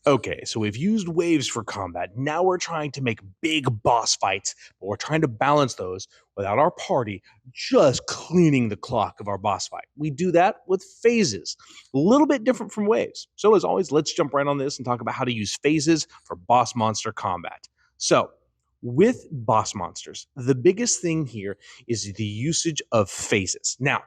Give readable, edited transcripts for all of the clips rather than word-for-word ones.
Okay, so we've used waves for combat. Now we're trying to make big boss fights, but we're trying to balance those without our party just cleaning the clock of our boss fight. We do that with phases, a little bit different from waves. So, as always, let's jump right on this and talk about how to use phases for boss monster combat. So, with boss monsters, the biggest thing here is the usage of phases. Now,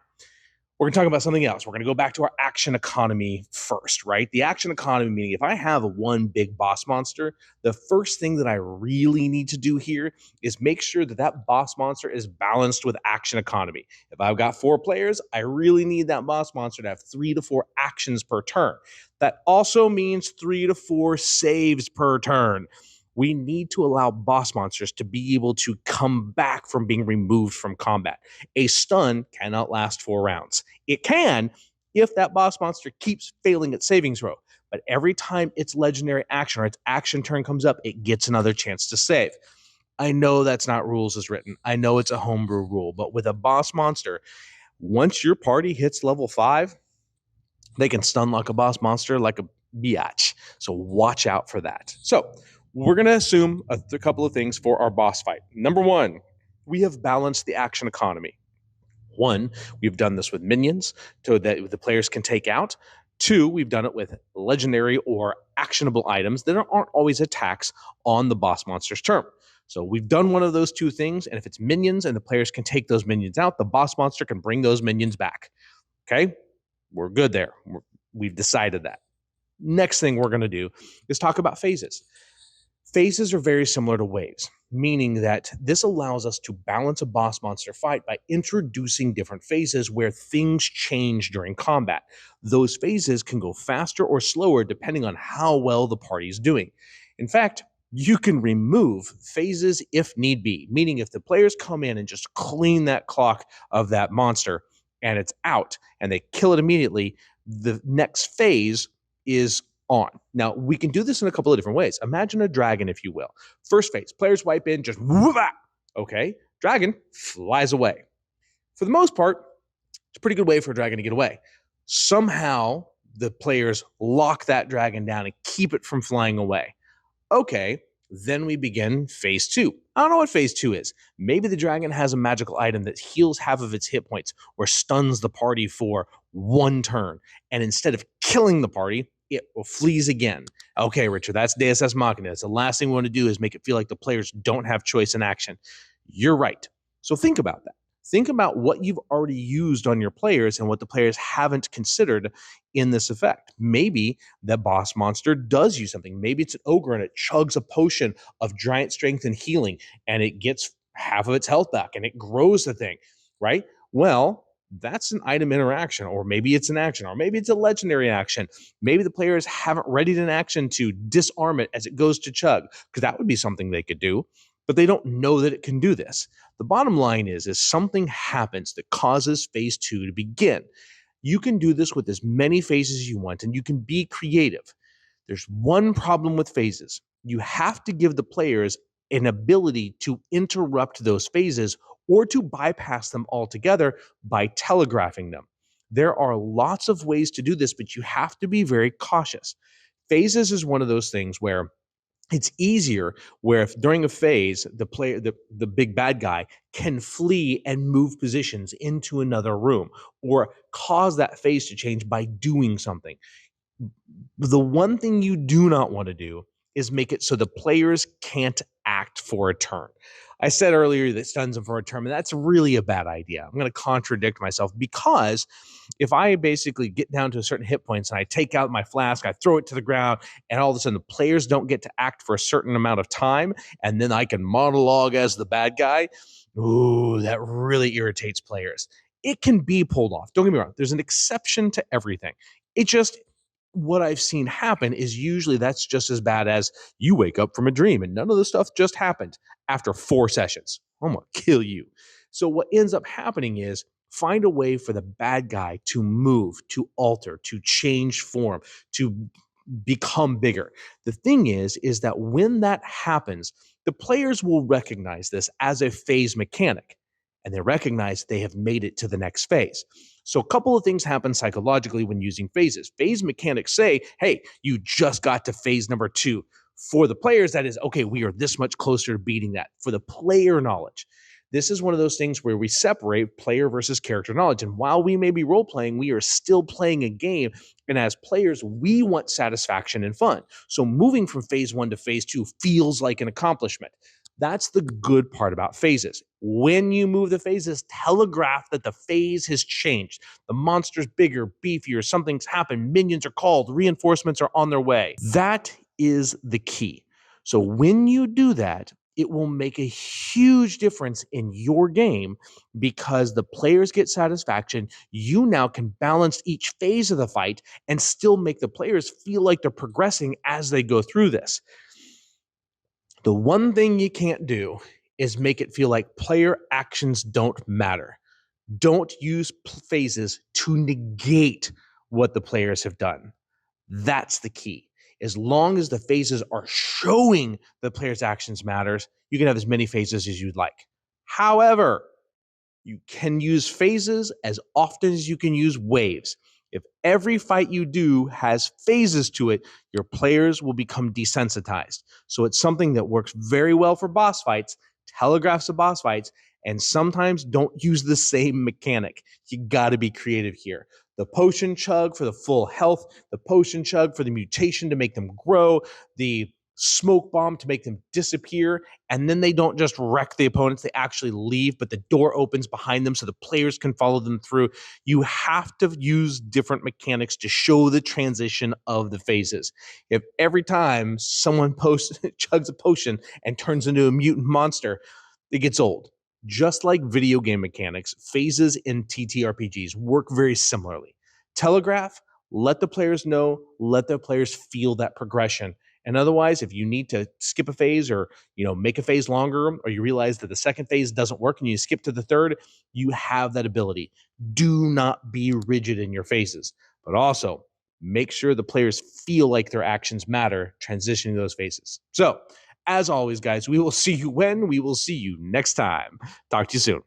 we're going to talk about something else. We're going to go back to our action economy first, right? The action economy meaning if I have one big boss monster, the first thing that I really need to do here is make sure that that boss monster is balanced with action economy. If I've got 4 players, I really need that boss monster to have 3 to 4 actions per turn. That also means 3 to 4 saves per turn. We need to allow boss monsters to be able to come back from being removed from combat. A stun cannot last 4 rounds. It can if that boss monster keeps failing its saving throw. But every time its legendary action or its action turn comes up, it gets another chance to save. I know that's not rules as written. I know it's a homebrew rule. But with a boss monster, once your party hits level 5, they can stun lock a boss monster like a biatch. So watch out for that. So we're going to assume a couple of things for our boss fight. Number 1, we have balanced the action economy. 1, we've done this with minions so that the players can take out. 2, we've done it with legendary or actionable items that aren't always attacks on the boss monster's turn. So we've done one of those 2 things, and if it's minions and the players can take those minions out, the boss monster can bring those minions back. Okay? We're good there. We've decided that. Next thing we're going to do is talk about phases. Phases are very similar to waves, meaning that this allows us to balance a boss monster fight by introducing different phases where things change during combat. Those phases can go faster or slower depending on how well the party is doing. In fact, you can remove phases if need be, meaning if the players come in and just clean that clock of that monster and it's out and they kill it immediately, the next phase is on. Now, we can do this in a couple of different ways. Imagine a dragon, if you will. First phase, players wipe in, just okay, dragon flies away. For the most part, it's a pretty good way for a dragon to get away. Somehow, the players lock that dragon down and keep it from flying away. Okay, then we begin phase 2. I don't know what phase 2 is. Maybe the dragon has a magical item that heals half of its hit points or stuns the party for 1 turn. And instead of killing the party, it flees again. Okay, Richard, that's Deus Ex Machina. That's the last thing we want to do is make it feel like the players don't have choice in action. You're right. So think about that. Think about what you've already used on your players and what the players haven't considered in this effect. Maybe the boss monster does use something. Maybe it's an ogre and it chugs a potion of giant strength and healing and it gets half of its health back and it grows the thing, right? Well, that's an item interaction, or maybe it's an action, or maybe it's a legendary action. Maybe the players haven't readied an action to disarm it as it goes to chug, because that would be something they could do, but they don't know that it can do this. The bottom line is something happens that causes phase 2 to begin. You can do this with as many phases as you want, and you can be creative. There's one problem with phases. You have to give the players an ability to interrupt those phases or to bypass them altogether by telegraphing them. There are lots of ways to do this, but you have to be very cautious. Phases is one of those things where it's easier where if during a phase, the big bad guy can flee and move positions into another room or cause that phase to change by doing something. The one thing you do not want to do is make it so the players can't act for a turn. I said earlier that stuns them for a turn, and that's really a bad idea. I'm going to contradict myself because if I basically get down to a certain hit points and I take out my flask, I throw it to the ground, and all of a sudden the players don't get to act for a certain amount of time, and then I can monologue as the bad guy, ooh, that really irritates players. It can be pulled off. Don't get me wrong. There's an exception to everything. It just, what I've seen happen is usually that's just as bad as you wake up from a dream and none of the stuff just happened after 4 sessions. I'm going to kill you. So what ends up happening is find a way for the bad guy to move, to alter, to change form, to become bigger. The thing is that when that happens, the players will recognize this as a phase mechanic, and they recognize they have made it to the next phase. So a couple of things happen psychologically when using phases. Phase mechanics say, hey, you just got to phase number 2. For the players, that is, okay, we are this much closer to beating that. For the player knowledge, this is one of those things where we separate player versus character knowledge. And while we may be role playing, we are still playing a game. And as players, we want satisfaction and fun. So moving from phase 1 to phase 2 feels like an accomplishment. That's the good part about phases. When you move the phases, telegraph that the phase has changed. The monster's bigger, beefier, something's happened, minions are called, reinforcements are on their way. That is the key. So when you do that, it will make a huge difference in your game because the players get satisfaction. You now can balance each phase of the fight and still make the players feel like they're progressing as they go through this. The one thing you can't do is make it feel like player actions don't matter. Don't use phases to negate what the players have done. That's the key. As long as the phases are showing the player's actions matters, you can have as many phases as you'd like. However, you can use phases as often as you can use waves. If every fight you do has phases to it, your players will become desensitized. So it's something that works very well for boss fights, telegraphs of boss fights, and sometimes don't use the same mechanic. You got to be creative here. The potion chug for the full health, the potion chug for the mutation to make them grow, the smoke bomb to make them disappear, and then they don't just wreck the opponents, they actually leave, but the door opens behind them so the players can follow them through. You have to use different mechanics to show the transition of the phases. If every time someone chugs a potion and turns into a mutant monster, it gets old. Just like video game mechanics, phases in TTRPGs work very similarly. Telegraph, let the players know, let the players feel that progression. And otherwise, if you need to skip a phase or make a phase longer, or you realize that the second phase doesn't work and you skip to the third, you have that ability. Do not be rigid in your phases, but also make sure the players feel like their actions matter transitioning those phases. So, as always, guys, we will see you next time. Talk to you soon.